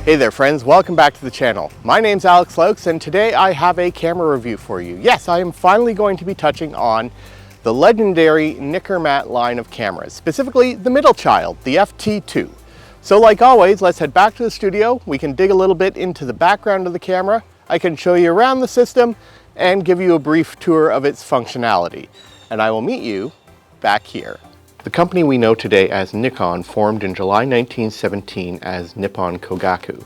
Hey there friends, welcome back to the channel. My name's Alex Laux and today I have a camera review for you. Yes, I am finally going to be touching on the legendary Nikkormat line of cameras, specifically the middle child, the FT2. So like always, let's head back to the studio. We can dig a little bit into the background of the camera. I can show you around the system and give you a brief tour of its functionality. And I will meet you back here. The company we know today as Nikon formed in July 1917 as Nippon Kogaku.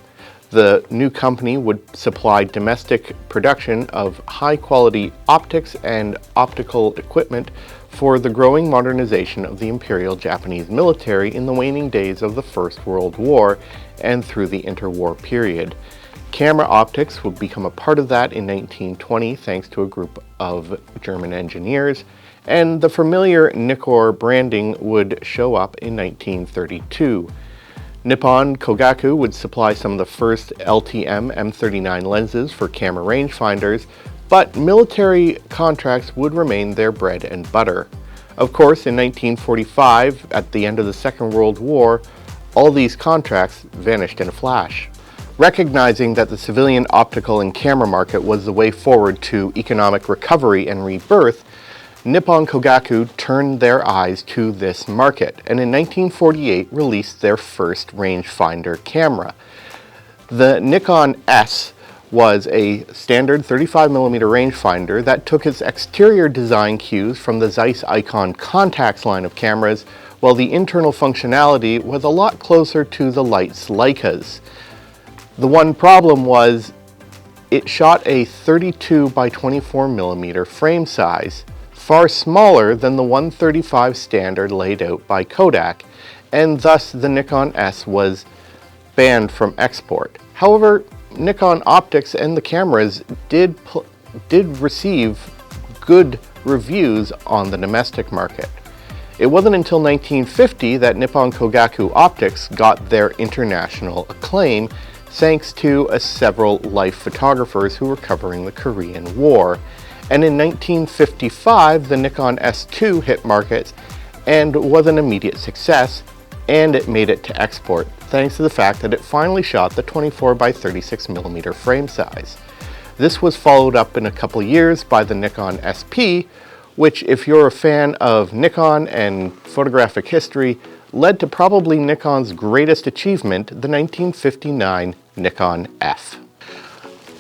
The new company would supply domestic production of high-quality optics and optical equipment for the growing modernization of the Imperial Japanese military in the waning days of the First World War and through the interwar period. Camera optics would become a part of that in 1920 thanks to a group of German engineers, and the familiar Nikon branding would show up in 1932. Nippon Kogaku would supply some of the first LTM M39 lenses for camera rangefinders, but military contracts would remain their bread and butter. Of course, in 1945, at the end of the Second World War, all these contracts vanished in a flash. Recognizing that the civilian optical and camera market was the way forward to economic recovery and rebirth, Nippon Kogaku turned their eyes to this market and in 1948 released their first rangefinder camera. The Nikon S was a standard 35mm rangefinder that took its exterior design cues from the Zeiss Icon Contax line of cameras, while the internal functionality was a lot closer to the Leitz Leicas. The one problem was it shot a 32 by 24mm frame size, far smaller than the 135 standard laid out by Kodak, and thus the Nikon S was banned from export. However, Nikon optics and the cameras did receive good reviews on the domestic market. It wasn't until 1950 that Nippon Kogaku optics got their international acclaim, thanks to several life photographers who were covering the Korean War. And in 1955, the Nikon S2 hit markets and was an immediate success, and it made it to export, thanks to the fact that it finally shot the 24 by 36mm frame size. This was followed up in a couple years by the Nikon SP, which, if you're a fan of Nikon and photographic history, led to probably Nikon's greatest achievement, the 1959 Nikon F.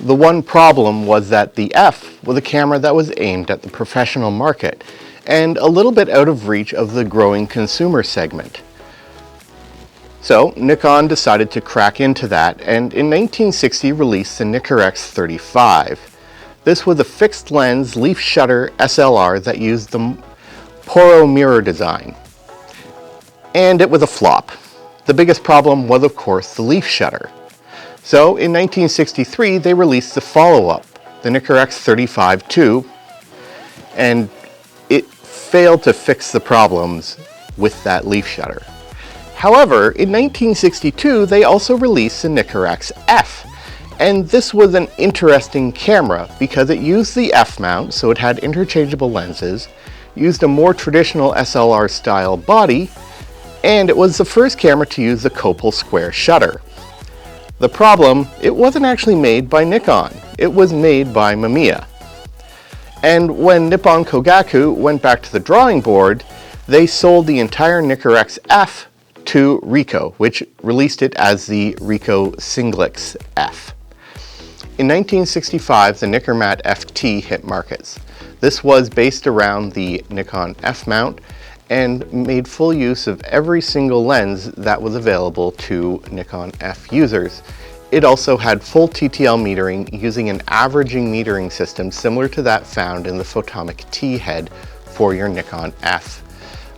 The one problem was that the F was a camera that was aimed at the professional market and a little bit out of reach of the growing consumer segment. So Nikon decided to crack into that and in 1960 released the Nikkormat FT2. This was a fixed lens leaf shutter SLR that used the Poro mirror design. And it was a flop. The biggest problem was, of course, the leaf shutter. So in 1963, they released the follow-up, the Nikkormat FT2, and it failed to fix the problems with that leaf shutter. However, in 1962, they also released the Nikkormat F, and this was an interesting camera because it used the F mount, so it had interchangeable lenses, used a more traditional SLR style body, and it was the first camera to use the Copal square shutter. The problem, it wasn't actually made by Nikon, it was made by Mamiya. And when Nippon Kogaku went back to the drawing board, they sold the entire Nikkormat F to Ricoh, which released it as the Ricoh Singlix F. In 1965, the Nikkormat FT hit markets. This was based around the Nikon F mount and made full use of every single lens that was available to Nikon F users. It also had full TTL metering using an averaging metering system similar to that found in the Photomic T head for your Nikon F.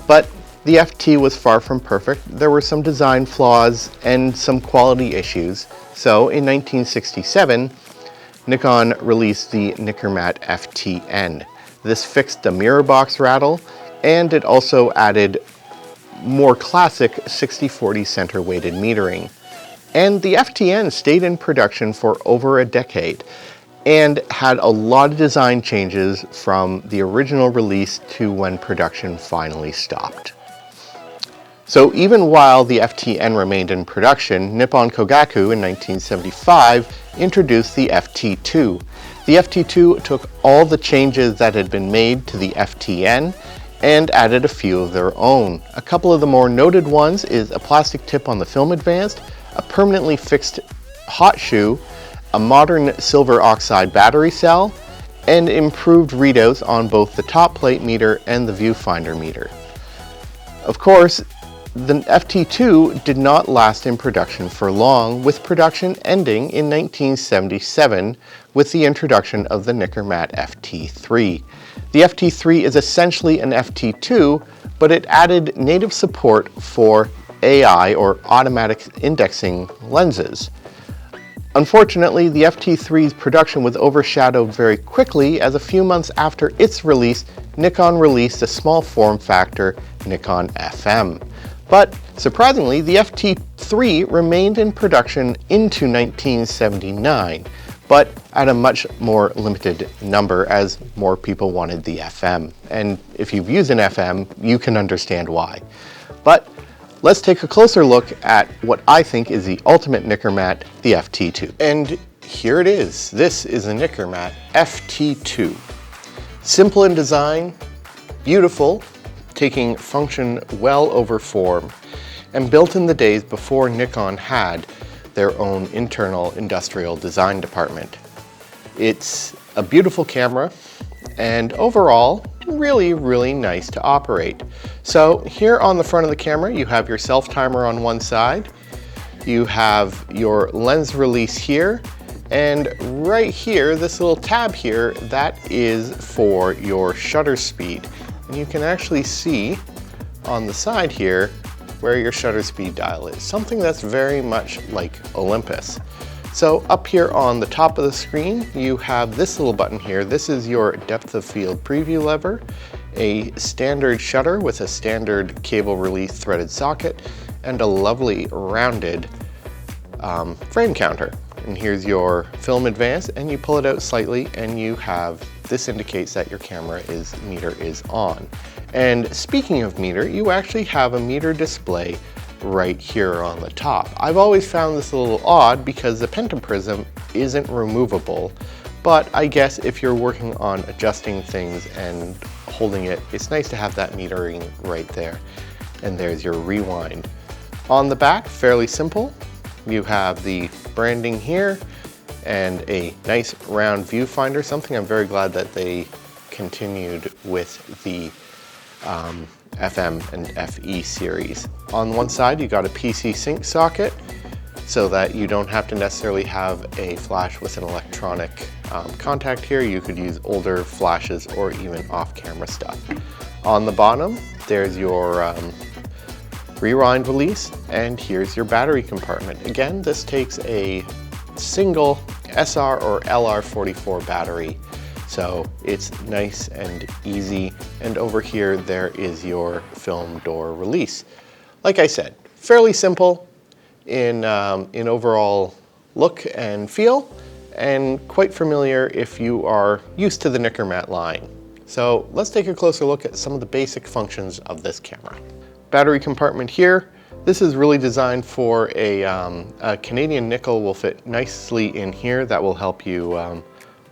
But the FT was far from perfect. There were some design flaws and some quality issues. So in 1967, Nikon released the Nikkormat FTN. This fixed the mirror box rattle, and it also added more classic 60/40 center weighted metering. And the FTN stayed in production for over a decade and had a lot of design changes from the original release to when production finally stopped. So even while the FTN remained in production, Nippon Kogaku in 1975 introduced the FT2. The FT2 took all the changes that had been made to the FTN and added a few of their own. A couple of the more noted ones is a plastic tip on the film advanced, a permanently fixed hot shoe, a modern silver oxide battery cell, and improved readouts on both the top plate meter and the viewfinder meter. Of course, the FT2 did not last in production for long, with production ending in 1977 with the introduction of the Nikkormat FT3. The FT3 is essentially an FT2, but it added native support for AI, or automatic indexing lenses. Unfortunately, the FT3's production was overshadowed very quickly, as a few months after its release, Nikon released a small form factor Nikon FM. But surprisingly, the FT3 remained in production into 1979, but at a much more limited number as more people wanted the FM. And if you've used an FM, you can understand why. But let's take a closer look at what I think is the ultimate Nikkormat, the FT2. And here it is. This is a Nikkormat FT2. Simple in design, beautiful, taking function well over form, and built in the days before Nikon had their own internal industrial design department. It's a beautiful camera, and overall, really nice to operate. So here on the front of the camera, you have your self timer on one side, you have your lens release here, and right here, this little tab here, that is for your shutter speed. And you can actually see on the side here where your shutter speed dial is, something that's very much like Olympus. So up here on the top of the screen, you have this little button here. This is your depth of field preview lever, a standard shutter with a standard cable release threaded socket, and a lovely rounded frame counter. And here's your film advance, and you pull it out slightly and you have, this indicates that your camera meter is on. And speaking of meter, you actually have a meter display right here on the top. I've always found this a little odd because the pentaprism isn't removable, but I guess if you're working on adjusting things and holding it, it's nice to have that metering right there. And there's your rewind. On the back, fairly simple. You have the branding here and a nice round viewfinder, something I'm very glad that they continued with the FM and FE series. On one side, you got a PC sync socket so that you don't have to necessarily have a flash with an electronic contact here. You could use older flashes or even off-camera stuff. On the bottom, there's your rewind release, and here's your battery compartment. Again, this takes a single SR or LR44 battery, so it's nice and easy. And over here, there is your film door release. Like I said, fairly simple in overall look and feel, and quite familiar if you are used to the Nikkormat line. So let's take a closer look at some of the basic functions of this camera. Battery compartment here. This is really designed for a Canadian nickel will fit nicely in here. That will help you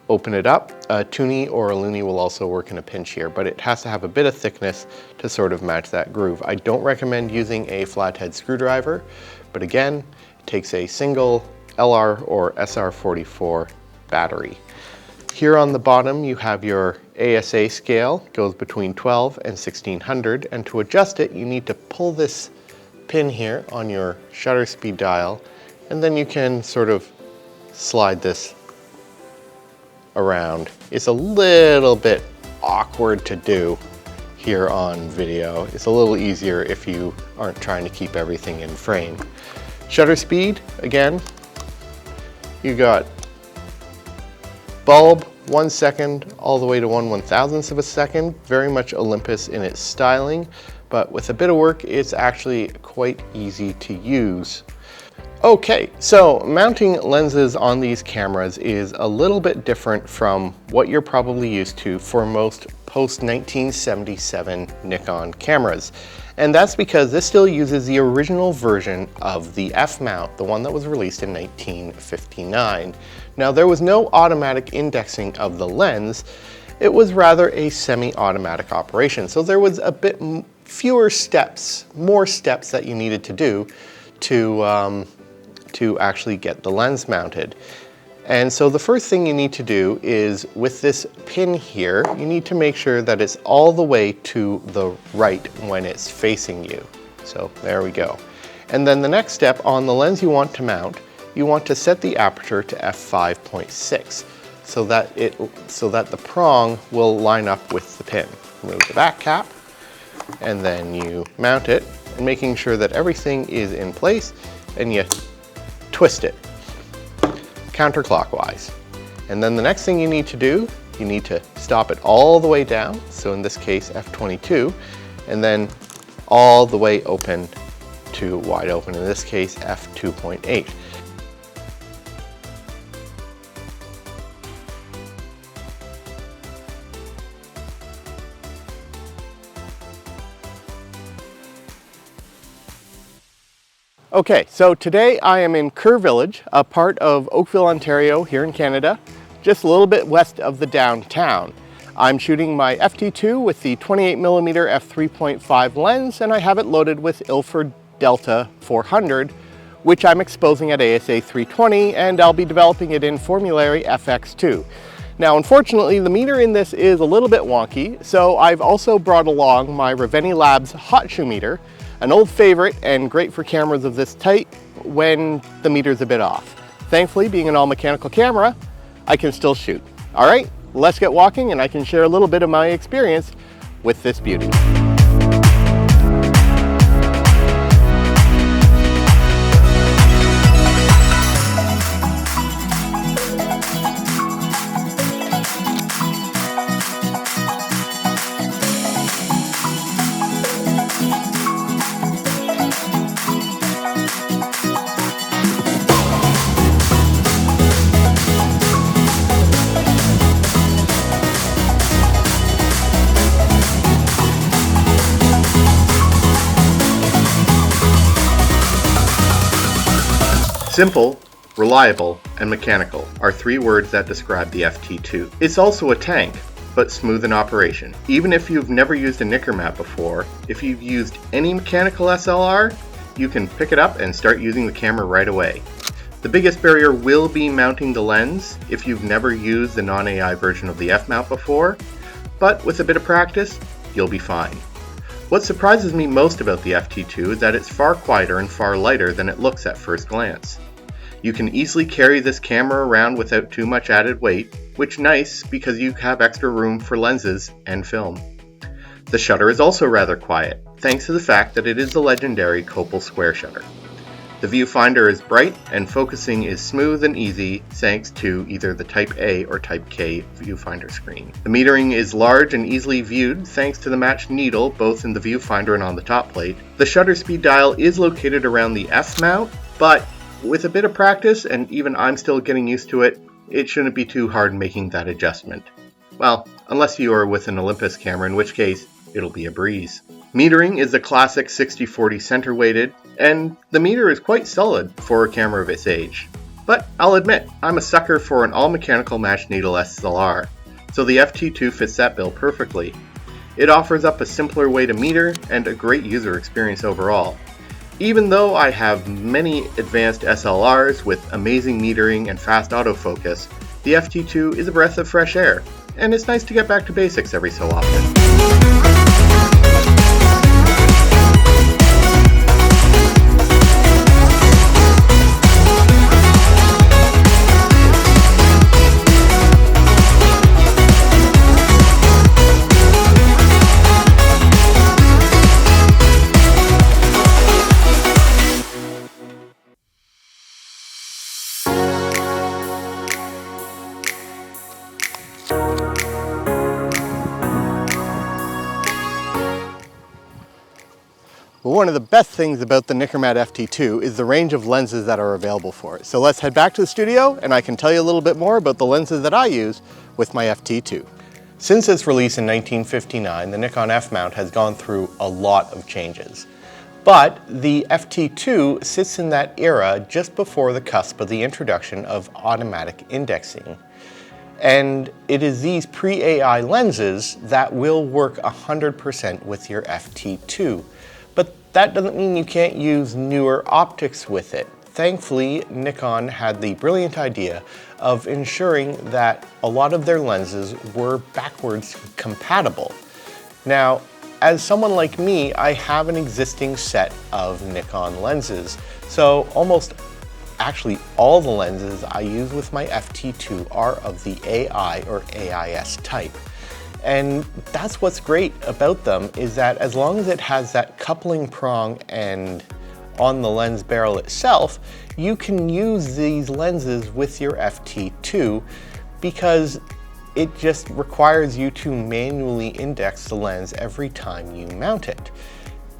open it up. A toonie or a loonie will also work in a pinch here, but it has to have a bit of thickness to sort of match that groove. I don't recommend using a flathead screwdriver, but again, it takes a single LR or SR44 battery. Here on the bottom, you have your ASA scale, goes between 12 and 1600, and to adjust it, you need to pull this pin here on your shutter speed dial, and then you can sort of slide this around. It's a little bit awkward to do here on video. It's a little easier if you aren't trying to keep everything in frame. Shutter speed, again, you got bulb, 1 second, all the way to 1/1000th of a second. Very much Olympus in its styling, but with a bit of work, it's actually quite easy to use. Okay, so mounting lenses on these cameras is a little bit different from what you're probably used to for most post-1977 Nikon cameras. And that's because this still uses the original version of the F-mount, the one that was released in 1959. Now, there was no automatic indexing of the lens. It was rather a semi-automatic operation. So there was a bit fewer steps, more steps that you needed to do to actually get the lens mounted. And so the first thing you need to do is, with this pin here, you need to make sure that it's all the way to the right when it's facing you. So there we go. And then the next step, on the lens you want to mount, you want to set the aperture to f5.6 so that the prong will line up with the pin. Remove the back cap, and then you mount it, and making sure that everything is in place, and you twist it counterclockwise. And then the next thing you need to do, you need to stop it all the way down, so in this case f22, and then all the way open to wide open, in this case f2.8. Okay, so today I am in Kerr Village, a part of Oakville, Ontario, here in Canada, just a little bit west of the downtown. I'm shooting my FT2 with the 28mm f3.5 lens, and I have it loaded with Ilford Delta 400, which I'm exposing at ASA 320, and I'll be developing it in Formulary FX2. Now, unfortunately, the meter in this is a little bit wonky, so I've also brought along my Reveni Labs hot shoe meter, an old favorite and great for cameras of this type when the meter's a bit off. Thankfully, being an all-mechanical camera, I can still shoot. All right, let's get walking and I can share a little bit of my experience with this beauty. Simple, reliable, and mechanical are three words that describe the FT2. It's also a tank, but smooth in operation. Even if you've never used a Nikkormat before, if you've used any mechanical SLR, you can pick it up and start using the camera right away. The biggest barrier will be mounting the lens if you've never used the non-AI version of the F-mount before, but with a bit of practice, you'll be fine. What surprises me most about the FT2 is that it's far quieter and far lighter than it looks at first glance. You can easily carry this camera around without too much added weight, which is nice because you have extra room for lenses and film. The shutter is also rather quiet, thanks to the fact that it is the legendary Copal square shutter. The viewfinder is bright and focusing is smooth and easy thanks to either the Type A or Type K viewfinder screen. The metering is large and easily viewed thanks to the matched needle both in the viewfinder and on the top plate. The shutter speed dial is located around the F-mount, but with a bit of practice, and even I'm still getting used to it, it shouldn't be too hard making that adjustment. Well, unless you are with an Olympus camera, in which case it'll be a breeze. Metering is the classic 60-40 center weighted, and the meter is quite solid for a camera of its age. But I'll admit, I'm a sucker for an all-mechanical matched needle SLR, so the FT2 fits that bill perfectly. It offers up a simpler way to meter and a great user experience overall. Even though I have many advanced SLRs with amazing metering and fast autofocus, the FT2 is a breath of fresh air, and it's nice to get back to basics every so often. But one of the best things about the Nikkormat FT2 is the range of lenses that are available for it. So let's head back to the studio and I can tell you a little bit more about the lenses that I use with my FT2. Since its release in 1959, the Nikon F-mount has gone through a lot of changes. But the FT2 sits in that era just before the cusp of the introduction of automatic indexing. And it is these pre-AI lenses that will work 100% with your FT2. But that doesn't mean you can't use newer optics with it. Thankfully, Nikon had the brilliant idea of ensuring that a lot of their lenses were backwards compatible. Now, as someone like me, I have an existing set of Nikon lenses, so actually all the lenses I use with my FT2 are of the AI or AIS type. And that's what's great about them, is that as long as it has that coupling prong and on the lens barrel itself, you can use these lenses with your FT2 because it just requires you to manually index the lens every time you mount it.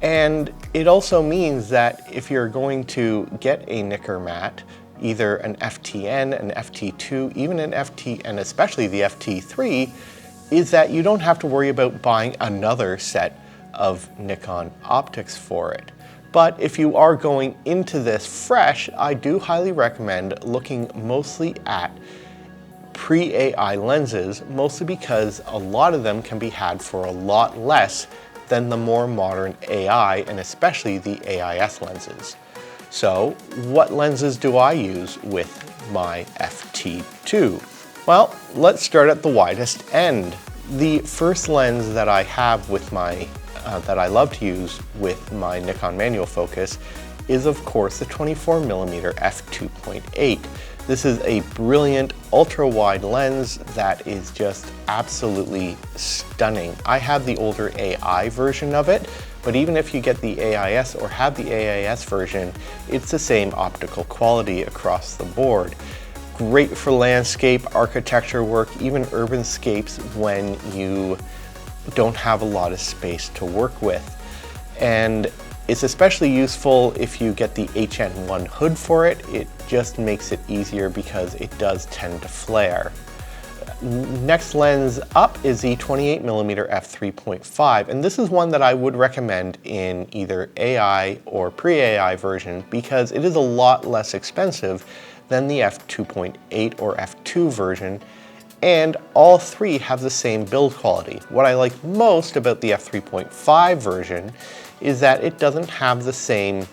And it also means that if you're going to get a Nikkormat, either an FTN, an FT2, even an FT, and especially the FT3, is that you don't have to worry about buying another set of Nikon optics for it. But if you are going into this fresh, I do highly recommend looking mostly at pre-AI lenses, mostly because a lot of them can be had for a lot less than the more modern AI and especially the AIS lenses. So what lenses do I use with my FT2? Well, let's start at the widest end. The first lens that I have with my, that I love to use with my Nikon manual focus is of course the 24mm f2.8. This is a brilliant ultra-wide lens that is just absolutely stunning. I have the older AI version of it, but even if you get the AIS or have the AIS version, it's the same optical quality across the board. Great for landscape, architecture work, even urbanscapes when you don't have a lot of space to work with. And it's especially useful if you get the HN1 hood for it. It just makes it easier because it does tend to flare. Next lens up is the 28mm f3.5, and this is one that I would recommend in either AI or pre-AI version because it is a lot less expensive than the f2.8 or f2 version, and all three have the same build quality. What I like most about the f3.5 version is that it doesn't have the same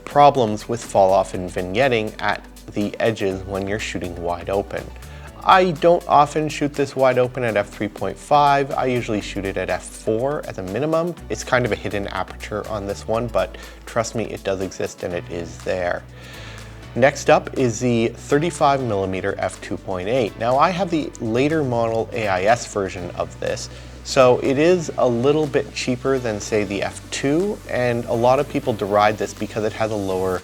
problems with fall off and vignetting at the edges when you're shooting wide open. I don't often shoot this wide open at f3.5. I usually shoot it at f4 as a minimum. It's kind of a hidden aperture on this one, but trust me, it does exist and it is there. Next up is the 35mm f2.8. Now I have the later model AIS version of this, so it is a little bit cheaper than say the f2, and a lot of people deride this because it has a lower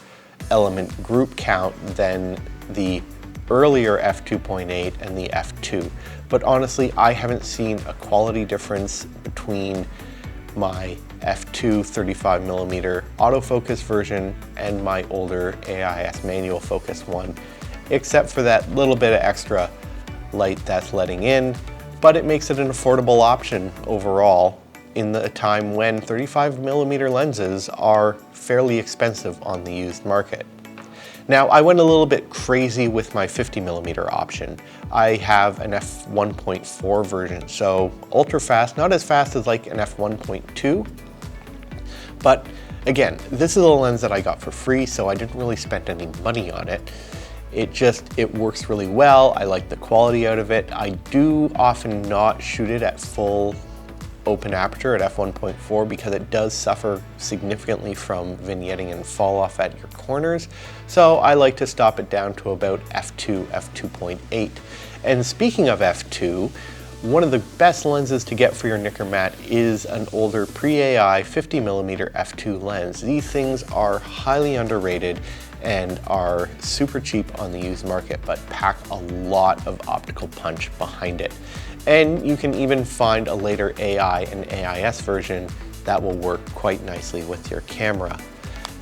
element group count than the earlier f2.8 and the f2. But honestly, I haven't seen a quality difference between my f2 35mm autofocus version and my older AIS manual focus one, except for that little bit of extra light that's letting in, but it makes it an affordable option overall in the time when 35mm lenses are fairly expensive on the used market. Now, I went a little bit crazy with my 50mm option. I have an f1.4 version, so ultra fast, not as fast as like an f1.2, but again, this is a lens that I got for free, so I didn't really spend any money on it. It works really well. I like the quality out of it. I do often not shoot it at full open aperture at f1.4 because it does suffer significantly from vignetting and fall off at your corners. So I like to stop it down to about f2, f2.8. And speaking of f2, one of the best lenses to get for your Nikkormat is an older pre-AI 50mm f2 lens. These things are highly underrated and are super cheap on the used market, but pack a lot of optical punch behind it. And you can even find a later AI and AIS version that will work quite nicely with your camera.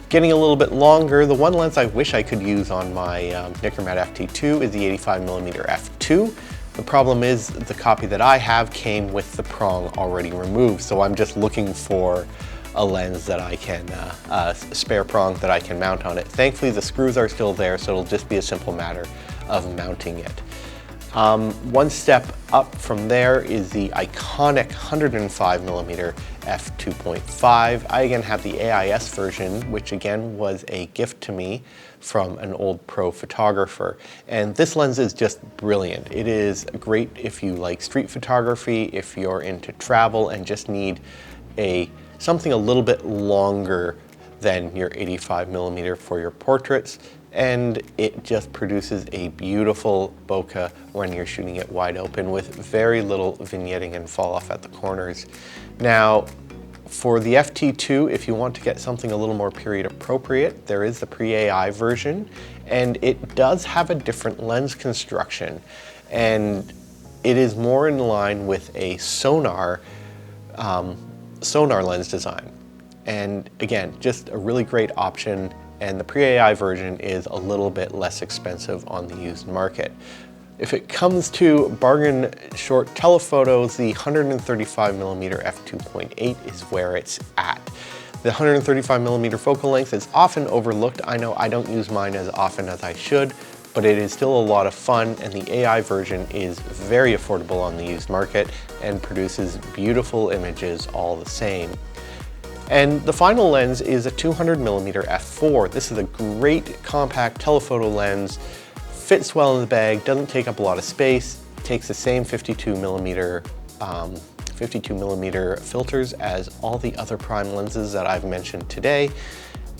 Getting a little bit longer, the one lens I wish I could use on my Nikkormat FT2 is the 85mm f2. The problem is the copy that I have came with the prong already removed, so I'm just looking for a lens that I can, spare prong that I can mount on it. Thankfully the screws are still there, so it'll just be a simple matter of mounting it. One step up from there is the iconic 105mm f2.5. I again have the AIS version, which again was a gift to me from an old pro photographer. And this lens is just brilliant. It is great if you like street photography, if you're into travel and just need something a little bit longer than your 85mm for your portraits. And it just produces a beautiful bokeh when you're shooting it wide open with very little vignetting and fall off at the corners. Now, for the FT2, if you want to get something a little more period appropriate, there is the pre-AI version, and it does have a different lens construction, and it is more in line with a sonar lens design. And again, just a really great option. And the pre-AI version is a little bit less expensive on the used market. If it comes to bargain short telephotos, the 135mm f2.8 is where it's at. The 135mm focal length is often overlooked. I know I don't use mine as often as I should, but it is still a lot of fun, and the AI version is very affordable on the used market and produces beautiful images all the same. And the final lens is a 200mm f4. This is a great compact telephoto lens, fits well in the bag, doesn't take up a lot of space, takes the same 52mm filters as all the other prime lenses that I've mentioned today.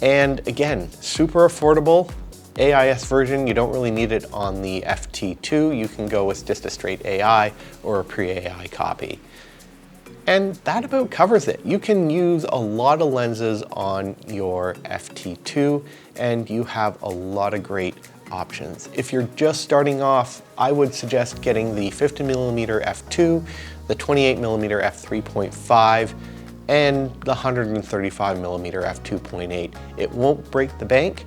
And again, super affordable. AIS version, you don't really need it on the FT2. You can go with just a straight AI or a pre-AI copy. And that about covers it. You can use a lot of lenses on your FT2 and you have a lot of great options. If you're just starting off, I would suggest getting the 50mm f2, the 28mm f3.5, and the 135mm f2.8. It won't break the bank,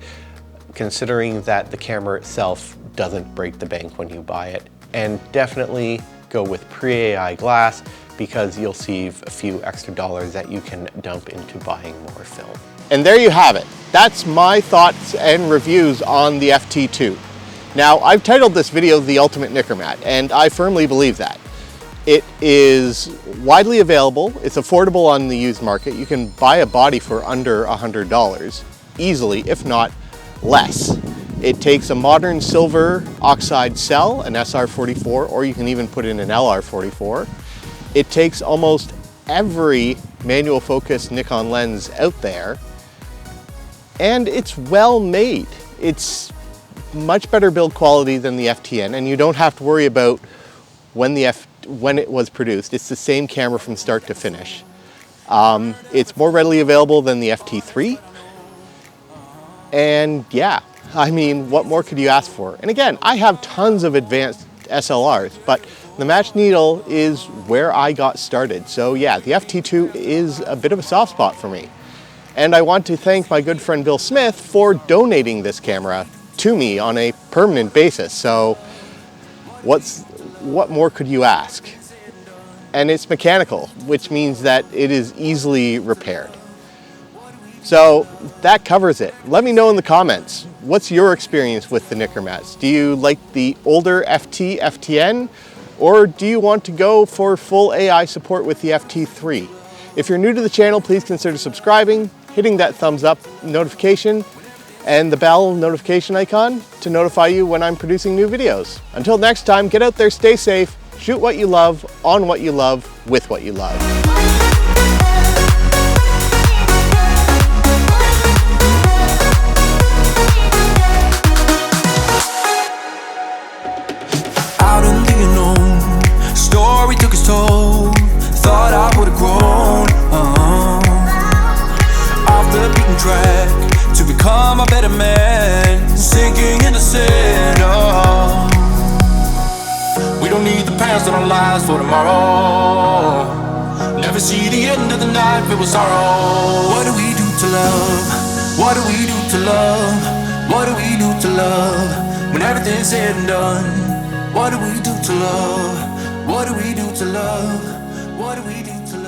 considering that the camera itself doesn't break the bank when you buy it. And definitely go with pre-AI glass, because you'll save a few extra dollars that you can dump into buying more film. And there you have it. That's my thoughts and reviews on the FT2. Now, I've titled this video The Ultimate Nikkormat, and I firmly believe that. It is widely available, it's affordable on the used market. You can buy a body for under $100 easily, if not less. It takes a modern silver oxide cell, an SR44, or you can even put in an LR44. It takes almost every manual focus Nikon lens out there, and it's well made. It's much better build quality than the FTN, and you don't have to worry about when it was produced. It's the same camera from start to finish. It's more readily available than the FT3, and yeah, I mean, what more could you ask for? And again, I have tons of advanced SLRs, but the match needle is where I got started. So yeah, the FT2 is a bit of a soft spot for me. And I want to thank my good friend Bill Smith for donating this camera to me on a permanent basis. So what more could you ask? And it's mechanical, which means that it is easily repaired. So that covers it. Let me know in the comments, what's your experience with the Nikkormats? Do you like the older FT, FTN? Or do you want to go for full AI support with the FT3? If you're new to the channel, please consider subscribing, hitting that thumbs up notification, and the bell notification icon to notify you when I'm producing new videos. Until next time, get out there, stay safe, shoot what you love, on what you love, with what you love. Story took its toll, thought I would've grown off the beaten track to become a better man, sinking into sin. We don't need the past in our lives for tomorrow. Never never see the end of the night filled with sorrow. What do we do to love? What do we do to love? What do we do to love? When everything's said and done, what do we do to love? What do we do to love? What do we do to love?